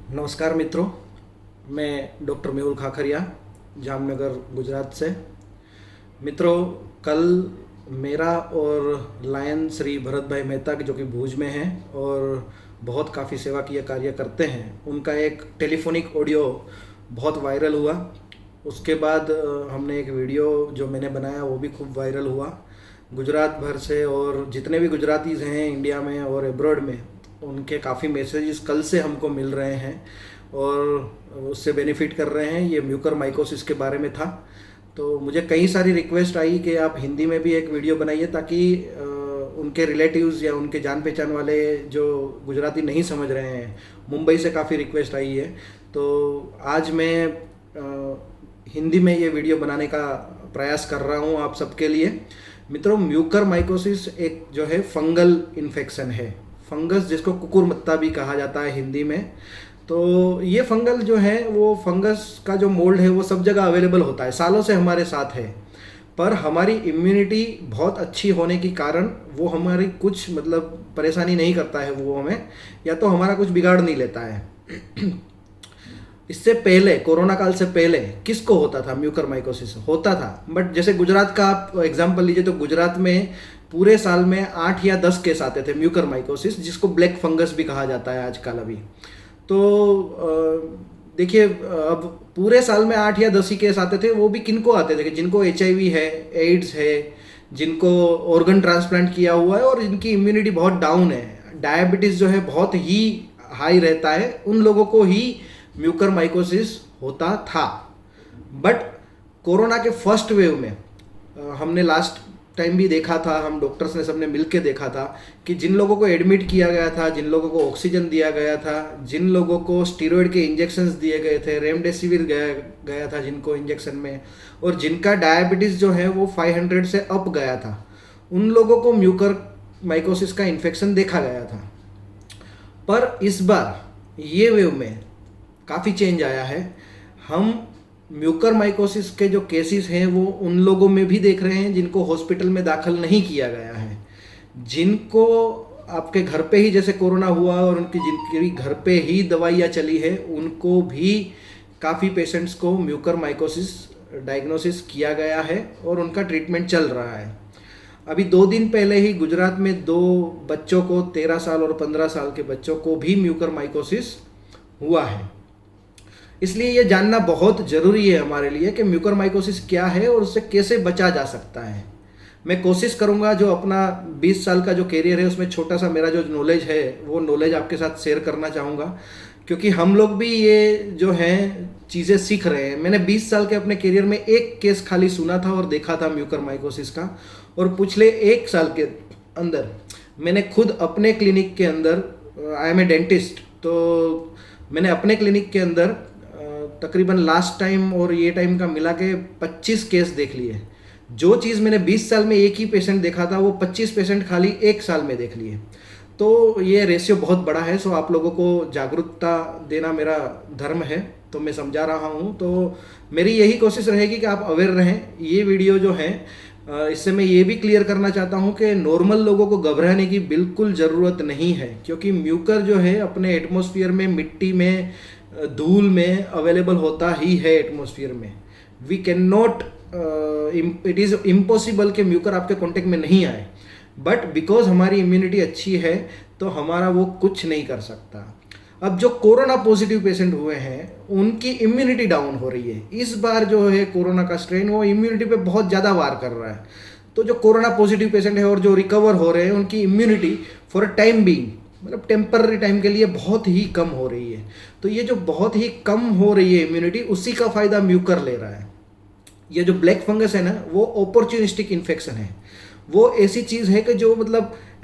नमस्कार मित्रों, मैं डॉक्टर मेहुल खाखरिया, जामनगर गुजरात से। मित्रों, कल मेरा और लायन श्री भरत भाई मेहता जो कि भुज में हैं और बहुत काफ़ी सेवा की कार्य करते हैं, उनका एक टेलीफोनिक ऑडियो बहुत वायरल हुआ। उसके बाद हमने एक वीडियो जो मैंने बनाया वो भी खूब वायरल हुआ गुजरात भर से, और जितने भी गुजरातीज़ हैं इंडिया में और एब्रॉड में, उनके काफ़ी मैसेजेस कल से हमको मिल रहे हैं और उससे बेनिफिट कर रहे हैं। ये म्यूकर माइकोसिस के बारे में था, तो मुझे कई सारी रिक्वेस्ट आई कि आप हिंदी में भी एक वीडियो बनाइए ताकि उनके रिलेटिव्स या उनके जान पहचान वाले जो गुजराती नहीं समझ रहे हैं। मुंबई से काफ़ी रिक्वेस्ट आई है, तो आज मैं हिंदी में ये वीडियो बनाने का प्रयास कर रहा हूँ आप सबके लिए। मित्रों, म्यूकर माइकोसिस एक जो है फंगल इन्फेक्शन है, फंगस जिसको कुकुरमत्ता भी कहा जाता है हिंदी में। तो ये फंगल जो है, वो फंगस का जो मोल्ड है वो सब जगह अवेलेबल होता है, सालों से हमारे साथ है, पर हमारी इम्यूनिटी बहुत अच्छी होने के कारण वो हमारी कुछ परेशानी नहीं करता है वो हमें, या तो हमारा कुछ बिगाड़ नहीं लेता है। इससे पहले, कोरोना काल से पहले किसको होता था म्यूकर माइकोसिस? होता था, बट जैसे गुजरात का आप एग्जांपल लीजिए तो गुजरात में पूरे साल में 8 या 10 केस आते थे म्यूकर माइकोसिस, जिसको ब्लैक फंगस भी कहा जाता है आजकल अभी। तो देखिए, अब पूरे साल में 8 या 10 ही केस आते थे, वो भी किनको आते थे कि जिनको HIV है, एड्स है, जिनको ऑर्गन ट्रांसप्लांट किया हुआ है और जिनकी इम्यूनिटी बहुत डाउन है, डायबिटीज़ जो है बहुत ही हाई रहता है, उन लोगों को ही म्यूकर माइकोसिस होता था। बट कोरोना के फर्स्ट वेव में हमने लास्ट टाइम भी देखा था, हम डॉक्टर्स ने सबने मिल के देखा था कि जिन लोगों को एडमिट किया गया था, जिन लोगों को ऑक्सीजन दिया गया था, जिन लोगों को स्टीरॉयड के इंजेक्शंस दिए गए थे, रेमडेसिविर गया था जिनको इंजेक्शन में, और जिनका डायबिटीज़ जो है वो 500 से अप गया था, उन लोगों को म्यूकर माइकोसिस का इन्फेक्शन देखा गया था। पर इस बार ये वेव में काफ़ी चेंज आया है। हम म्यूकर माइकोसिस के जो केसेस हैं वो उन लोगों में भी देख रहे हैं जिनको हॉस्पिटल में दाखिल नहीं किया गया है, जिनको आपके घर पे ही जैसे कोरोना हुआ और जिनकी घर पे ही दवाइयाँ चली है, उनको भी काफ़ी पेशेंट्स को म्यूकर माइकोसिस डायग्नोसिस किया गया है और उनका ट्रीटमेंट चल रहा है। अभी 2 दिन पहले ही गुजरात में 2 बच्चों को, 13 साल और 15 साल के बच्चों को भी म्यूकर माइकोसिस हुआ है। इसलिए ये जानना बहुत ज़रूरी है हमारे लिए कि म्यूकर माइकोसिस क्या है और उससे कैसे बचा जा सकता है। मैं कोशिश करूँगा जो अपना 20 साल का जो कैरियर है उसमें छोटा सा मेरा जो नॉलेज है वो नॉलेज आपके साथ शेयर करना चाहूँगा, क्योंकि हम लोग भी ये जो हैं चीज़ें सीख रहे हैं। मैंने 20 साल के अपने कैरियर में एक केस खाली सुना था और देखा था म्यूकर माइकोसिस का, और पिछले 1 साल के अंदर मैंने खुद अपने क्लिनिक के अंदर, आई एम ए डेंटिस्ट, तो मैंने अपने क्लिनिक के अंदर तकरीबन लास्ट टाइम और ये टाइम का मिला के 25 केस देख लिए। जो चीज़ मैंने 20 साल में एक ही पेशेंट देखा था वो 25 पेशेंट खाली 1 साल में देख लिए। तो ये रेशियो बहुत बड़ा है। सो आप लोगों को जागरूकता देना मेरा धर्म है, तो मैं समझा रहा हूँ। तो मेरी यही कोशिश रहेगी कि आप अवेयर रहें। ये वीडियो जो है, इससे मैं ये भी क्लियर करना चाहता हूँ कि नॉर्मल लोगों को घबराने की बिल्कुल ज़रूरत नहीं है, क्योंकि म्यूकर जो है अपने एटमॉस्फेयर में, मिट्टी में, धूल में अवेलेबल होता ही है एटमॉस्फेयर में। We can not, it is impossible कि म्यूकर आपके कांटेक्ट में नहीं आए, बट बिकॉज हमारी इम्यूनिटी अच्छी है तो हमारा वो कुछ नहीं कर सकता। अब जो कोरोना पॉजिटिव पेशेंट हुए हैं उनकी इम्यूनिटी डाउन हो रही है। इस बार जो है कोरोना का स्ट्रेन वो इम्यूनिटी पे बहुत ज़्यादा वार कर रहा है। तो जो कोरोना पॉजिटिव पेशेंट है और जो रिकवर हो रहे हैं उनकी immunity for a time being, temporary time के लिए बहुत ही कम हो रही है। तो ये जो बहुत ही कम हो रही है इम्यूनिटी, उसी का फ़ायदा म्यूकर ले रहा है। ये जो ब्लैक फंगस है ना, वो अपॉर्चुनिस्टिक इन्फेक्शन है। वो ऐसी चीज़ है कि जो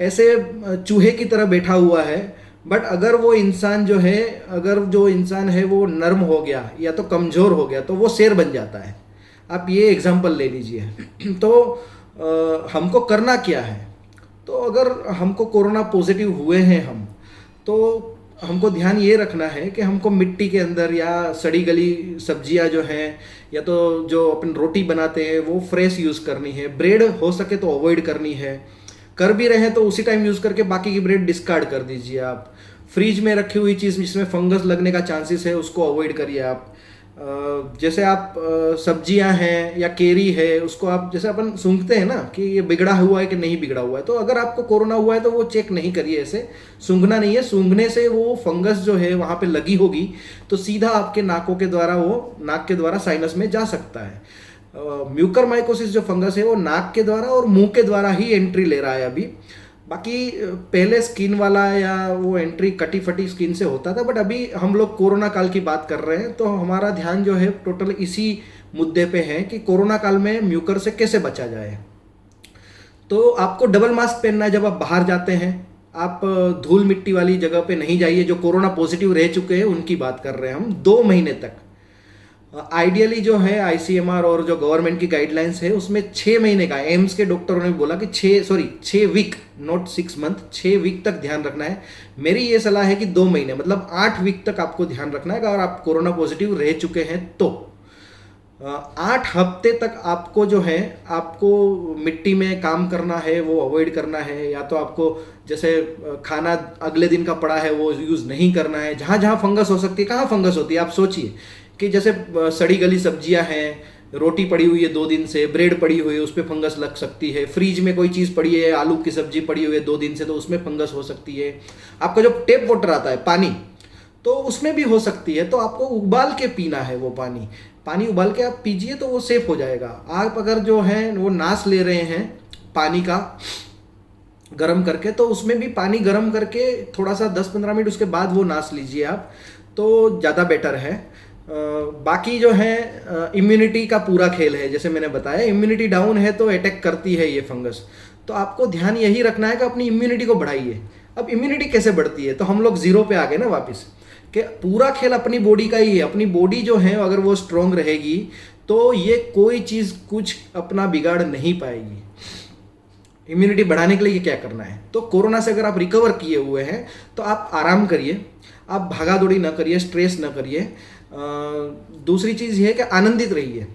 ऐसे चूहे की तरह बैठा हुआ है, बट अगर वो इंसान जो है, अगर जो इंसान है वो नर्म हो गया या तो कमज़ोर हो गया तो वो शेर बन जाता है। आप ये एग्जाम्पल ले लीजिए। तो हमको करना क्या है? तो अगर हमको कोरोना पॉजिटिव हुए हैं हम, तो हमको ध्यान ये रखना है कि हमको मिट्टी के अंदर या सड़ी गली सब्जियां जो हैं, या तो जो अपन रोटी बनाते हैं वो फ्रेश यूज़ करनी है। ब्रेड हो सके तो अवॉइड करनी है। कर भी रहे हैं तो उसी टाइम यूज़ करके बाकी की ब्रेड डिस्कार्ड कर दीजिए आप। फ्रिज में रखी हुई चीज़ जिसमें फंगस लगने का चांसेस है उसको अवॉइड करिए आप। जैसे आप सब्जियां हैं या केरी है उसको आप जैसे अपन सूंघते हैं ना कि ये बिगड़ा हुआ है कि नहीं बिगड़ा हुआ है, तो अगर आपको कोरोना हुआ है तो वो चेक नहीं करिए, ऐसे सूंघना नहीं है। सूंघने से वो फंगस जो है वहाँ पे लगी होगी तो सीधा आपके नाकों के द्वारा वो नाक के द्वारा साइनस में जा सकता है। म्यूकरमाइकोसिस जो फंगस है वो नाक के द्वारा और मुंह के द्वारा ही एंट्री ले रहा है अभी। बाकी पहले स्किन वाला या वो एंट्री कटी फटी स्किन से होता था, बट अभी हम लोग कोरोना काल की बात कर रहे हैं तो हमारा ध्यान जो है टोटल इसी मुद्दे पे है कि कोरोना काल में म्यूकर से कैसे बचा जाए। तो आपको डबल मास्क पहनना है जब आप बाहर जाते हैं। आप धूल मिट्टी वाली जगह पे नहीं जाइए। जो कोरोना पॉजिटिव रह चुके हैं उनकी बात कर रहे हैं हम, 2 महीने तक। आइडियली जो है आईसीएमआर और जो गवर्नमेंट की गाइडलाइंस है उसमें 6 महीने का, एम्स के डॉक्टरों ने बोला कि 6 वीक, नॉट 6 मंथ, 6 वीक तक ध्यान रखना है। मेरी ये सलाह है कि 2 महीने मतलब 8 वीक तक आपको ध्यान रखना है अगर आप कोरोना पॉजिटिव रह चुके हैं तो। 8 हफ्ते तक आपको जो है आपको मिट्टी में काम करना है, वो अवॉइड करना है, या तो आपको जैसे खाना अगले दिन का पड़ा है वो यूज़ नहीं करना है। जहाँ जहाँ फंगस हो सकती है, कहाँ फंगस होती है आप सोचिए कि जैसे सड़ी गली सब्जियां हैं, रोटी पड़ी हुई है 2 दिन से, ब्रेड पड़ी हुई है उस पर फंगस लग सकती है। फ्रिज में कोई चीज़ पड़ी है, आलू की सब्जी पड़ी हुई है 2 दिन से तो उसमें फंगस हो सकती है। आपका जो टेप वाटर आता है पानी, तो उसमें भी हो सकती है। तो आपको उबाल के पीना है वो पानी उबाल के आप पीजिए तो वो सेफ हो जाएगा। आप अगर जो है वो नास ले रहे हैं पानी का गर्म करके, तो उसमें भी पानी गर्म करके थोड़ा सा 10-15 मिनट उसके बाद वो नास लीजिए आप, तो ज़्यादा बेटर है। बाकी जो है इम्यूनिटी का पूरा खेल है। जैसे मैंने बताया इम्यूनिटी डाउन है तो अटैक करती है ये फंगस, तो आपको ध्यान यही रखना है कि अपनी इम्यूनिटी को बढ़ाइए। अब इम्यूनिटी कैसे बढ़ती है, तो हम लोग जीरो पे आ गए ना वापस, कि पूरा खेल अपनी बॉडी का ही है। अपनी बॉडी जो है अगर वो स्ट्रांग रहेगी तो ये कोई चीज़ कुछ अपना बिगाड़ नहीं पाएगी। इम्यूनिटी बढ़ाने के लिए ये क्या करना है, तो कोरोना से अगर आप रिकवर किए हुए हैं तो आप आराम करिए, आप भागा दौड़ी ना करिए, स्ट्रेस ना करिए। दूसरी चीज़ ये है कि आनंदित रहिए,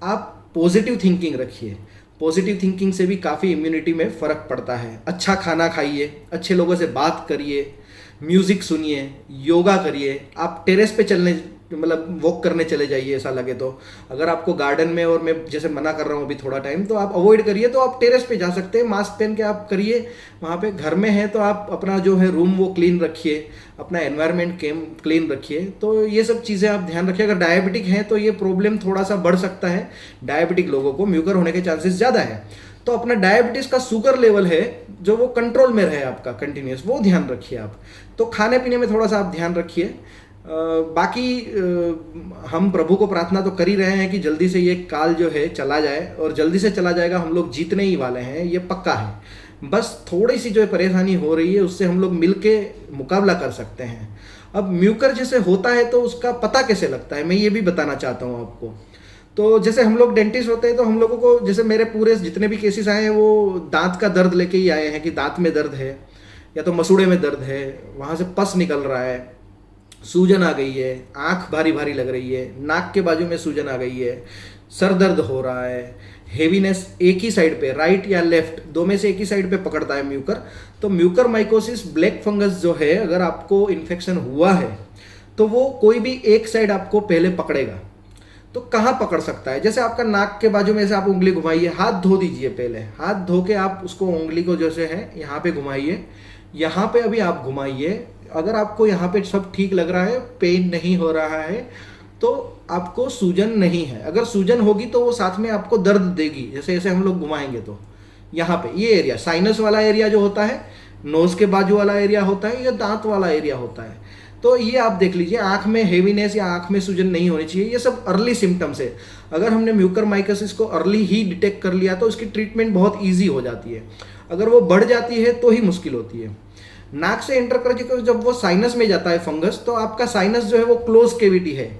आप पॉजिटिव थिंकिंग रखिए। पॉजिटिव थिंकिंग से भी काफ़ी इम्यूनिटी में फ़र्क पड़ता है। अच्छा खाना खाइए, अच्छे लोगों से बात करिए, म्यूज़िक सुनिए, योगा करिए। आप टेरेस पे चलने मतलब वॉक करने चले जाइए ऐसा लगे तो। अगर आपको गार्डन में, और मैं जैसे मना कर रहा हूँ अभी थोड़ा टाइम, तो आप अवॉइड करिए, तो आप टेरेस पे जा सकते हैं, मास्क पहन के आप करिए वहाँ पे। घर में है तो आप अपना जो है रूम वो क्लीन रखिए, अपना एनवायरनमेंट क्लीन रखिए। तो ये सब चीज़ें आप ध्यान रखिए। अगर डायबिटिक हैं तो ये प्रॉब्लम थोड़ा सा बढ़ सकता है, डायबिटिक लोगों को म्यूकर होने के चांसेस ज़्यादा है। तो अपना डायबिटीज़ का शुगर लेवल है जो वो कंट्रोल में रहे आपका कंटिन्यूस, वो ध्यान रखिए आप। तो खाने पीने में थोड़ा सा आप ध्यान रखिए। बाकी हम प्रभु को प्रार्थना तो कर ही रहे हैं कि जल्दी से ये काल जो है चला जाए, और जल्दी से चला जाएगा। हम लोग जीतने ही वाले हैं, ये पक्का है। बस थोड़ी सी जो परेशानी हो रही है उससे हम लोग मिल के मुकाबला कर सकते हैं। अब म्यूकर जैसे होता है तो उसका पता कैसे लगता है, मैं ये भी बताना चाहता हूँ आपको। तो जैसे हम लोग डेंटिस्ट होते हैं तो हम लोगों को, जैसे मेरे पूरे जितने भी केसेस आए हैं वो दांत का दर्द लेके ही आए हैं कि दांत में दर्द है या तो मसूड़े में दर्द है, वहाँ से पस निकल रहा है, सूजन आ गई है, आंख भारी भारी लग रही है, नाक के बाजू में सूजन आ गई है, सर दर्द हो रहा है, हेवीनेस एक ही साइड पे, राइट या लेफ्ट, दो में से एक ही साइड पे पकड़ता है म्यूकर। तो म्यूकर माइकोसिस ब्लैक फंगस जो है, अगर आपको इन्फेक्शन हुआ है तो वो कोई भी एक साइड आपको पहले पकड़ेगा। तो कहाँ पकड़ सकता है, जैसे आपका नाक के बाजू में से आप उंगली घुमाइए, हाथ धो दीजिए, पहले हाथ धो के आप उसको उंगली को जैसे है यहाँ पे घुमाइए, यहाँ पे अभी आप घुमाइए। अगर आपको यहाँ पे सब ठीक लग रहा है, पेन नहीं हो रहा है, तो आपको सूजन नहीं है। अगर सूजन होगी तो वो साथ में आपको दर्द देगी। जैसे ऐसे हम लोग घुमाएंगे तो यहाँ पे ये एरिया, साइनस वाला एरिया जो होता है, नोज के बाजू वाला एरिया होता है, या दांत वाला एरिया होता है। तो ये आप देख लीजिए, आंख में हेवीनेस या आंख में सूजन नहीं होनी चाहिए। ये सब अर्ली सिम्टम्स है। अगर हमने म्यूकर माइकोसिस को अर्ली ही डिटेक्ट कर लिया तो उसकी ट्रीटमेंट बहुत ईजी हो जाती है। अगर वो बढ़ जाती है तो ही मुश्किल होती है। नाक से एंटर करके जब वो साइनस में जाता है फंगस, तो आपका साइनस जो है वो क्लोज कैविटी है,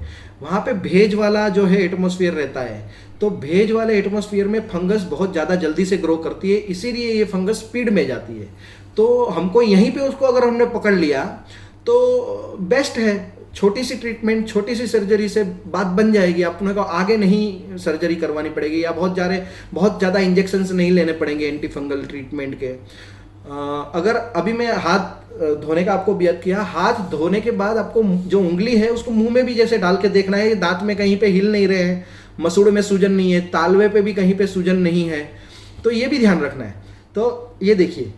वहाँ पे भेज वाला जो है एटमॉस्फेयर रहता है। तो भेज वाले एटमॉस्फेयर में फंगस बहुत ज़्यादा जल्दी से ग्रो करती है, इसीलिए ये फंगस स्पीड में जाती है। तो हमको यहीं पे उसको अगर हमने पकड़ लिया तो बेस्ट है। छोटी सी ट्रीटमेंट, छोटी सी सर्जरी से बात बन जाएगी। अपने को आगे नहीं सर्जरी करवानी पड़ेगी, या बहुत ज़्यादा इंजेक्शंस नहीं लेने पड़ेंगे एंटी फंगल ट्रीटमेंट के। अगर अभी मैं हाथ धोने का आपको बियत किया। हाथ धोने के बाद आपको जो उंगली है उसको मुंह में भी जैसे डाल के देखना है, दांत में कहीं पे हिल नहीं रहे हैं, मसूड़े में सूजन नहीं है, तालवे पे भी कहीं पे सूजन नहीं है, तो ये भी ध्यान रखना है। तो ये देखिए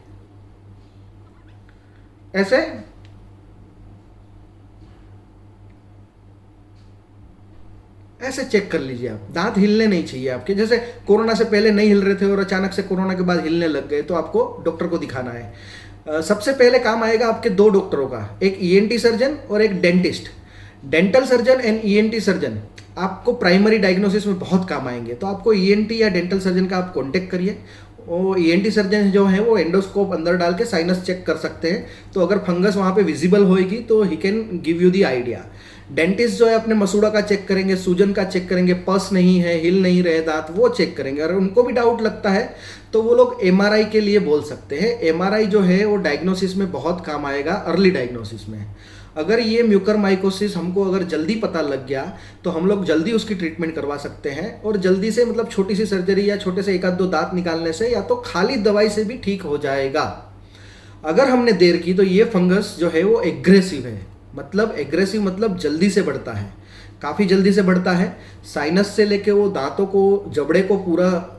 ऐसे चेक कर लीजिए आप। दांत हिलने नहीं चाहिए आपके, जैसे कोरोना से पहले नहीं हिल रहे थे और अचानक से कोरोना के बाद हिलने लग गए, तो आपको डॉक्टर को दिखाना है। सबसे पहले काम आएगा आपके दो डॉक्टरों का, एक ईएनटी सर्जन और एक dentist. Dental surgeon and ENT surgeon आपको प्राइमरी डायग्नोसिस में बहुत काम आएंगे। तो आपको ईएनटी या डेंटल सर्जन का आप कॉन्टेक्ट करिए। वो ईएनटी सर्जन जो है वो एंडोस्कोप अंदर डाल के साइनस चेक कर सकते हैं, तो अगर फंगस वहाँ पे विजिबल होएगी तो he can give you the idea. Dentist जो है अपने मसूड़ा का चेक करेंगे, सूजन का चेक करेंगे, पस नहीं है, हिल नहीं रहे दांत, वो चेक करेंगे। अगर उनको भी डाउट लगता है तो वो लोग एमआरआई के लिए बोल सकते हैं। एमआरआई जो है वो डायग्नोसिस में बहुत काम आएगा, अर्ली डायग्नोसिस में। अगर ये म्यूकरमाइकोसिस हमको अगर जल्दी पता लग गया तो हम लोग जल्दी उसकी ट्रीटमेंट करवा सकते हैं, और जल्दी से मतलब छोटी सी सर्जरी या छोटे से एक आध दो दांत निकालने से या तो खाली दवाई से भी ठीक हो जाएगा। अगर हमने देर की तो ये फंगस जो है वो एग्रेसिव है, मतलब एग्रेसिव मतलब जल्दी से बढ़ता है, काफ़ी जल्दी से बढ़ता है। साइनस से लेके वो दांतों को, जबड़े को पूरा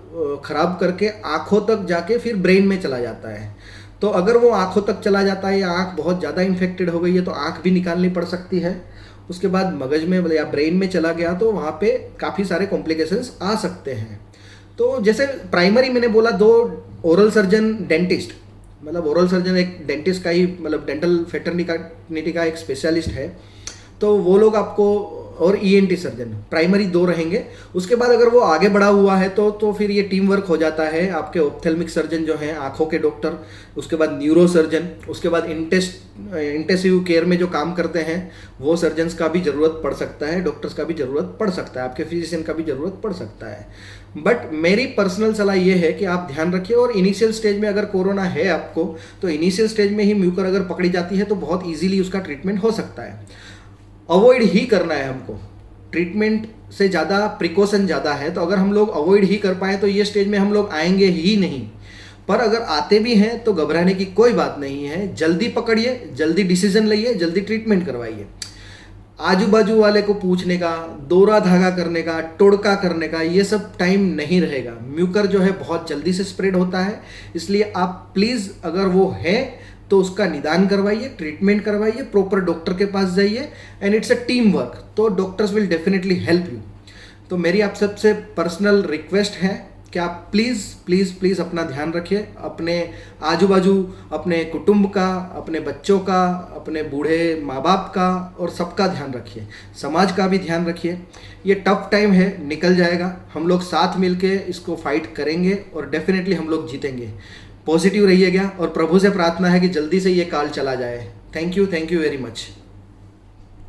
खराब करके आँखों तक जाके फिर ब्रेन में चला जाता है। तो अगर वो आँखों तक चला जाता है या आँख बहुत ज़्यादा इन्फेक्टेड हो गई है तो आँख भी निकालनी पड़ सकती है। उसके बाद मगज में या ब्रेन में चला गया तो वहाँ पे काफ़ी सारे कॉम्प्लिकेशंस आ सकते हैं। तो जैसे प्राइमरी मैंने बोला दो, ओरल सर्जन, डेंटिस्ट, मतलब ओरल सर्जन एक डेंटिस्ट का ही, मतलब डेंटल फेटर्निटी का एक स्पेशलिस्ट है, तो वो लोग आपको, और ईएनटी सर्जन, प्राइमरी दो रहेंगे। उसके बाद अगर वो आगे बढ़ा हुआ है तो फिर ये टीम वर्क हो जाता है। आपके ऑप्थेल्मिक सर्जन जो हैं, आंखों के डॉक्टर, उसके बाद न्यूरो सर्जन, उसके बाद इंटेंसिव केयर में जो काम करते हैं वो सर्जन्स का भी ज़रूरत पड़ सकता है, डॉक्टर्स का भी ज़रूरत पड़ सकता है, आपके फिजिशियन का भी ज़रूरत पड़ सकता है। बट मेरी पर्सनल सलाह ये है कि आप ध्यान रखिए, और इनिशियल स्टेज में अगर कोरोना है आपको तो इनिशियल स्टेज में ही म्यूकर अगर पकड़ी जाती है तो बहुत ईजिली उसका ट्रीटमेंट हो सकता है। अवॉइड ही करना है हमको, ट्रीटमेंट से ज़्यादा प्रिकॉशन ज़्यादा है। तो अगर हम लोग अवॉइड ही कर पाए तो ये स्टेज में हम लोग आएंगे ही नहीं। पर अगर आते भी हैं तो घबराने की कोई बात नहीं है, जल्दी पकड़िए, जल्दी डिसीजन लइए, जल्दी ट्रीटमेंट करवाइए। आजू बाजू वाले को पूछने का, दौरा धागा करने का, टोड़का करने का, ये सब टाइम नहीं रहेगा। म्यूकर जो है बहुत जल्दी से स्प्रेड होता है, इसलिए आप प्लीज़ अगर वो है तो उसका निदान करवाइए, ट्रीटमेंट करवाइए, प्रॉपर डॉक्टर के पास जाइए, and it's a team work, तो doctors will definitely help you. तो मेरी आप सबसे पर्सनल रिक्वेस्ट है कि आप प्लीज़ प्लीज़ प्लीज़ अपना ध्यान रखिए, अपने आजू बाजू, अपने कुटुंब का, अपने बच्चों का, अपने बूढ़े माँ बाप का, और सबका ध्यान रखिए, समाज का भी ध्यान रखिए। ये टफ टाइम है, निकल जाएगा, हम लोग साथ मिलके इसको फाइट करेंगे और डेफिनेटली हम लोग जीतेंगे। पॉजिटिव रहिएगा, और प्रभु से प्रार्थना है कि जल्दी से ये काल चला जाए। Thank you very much.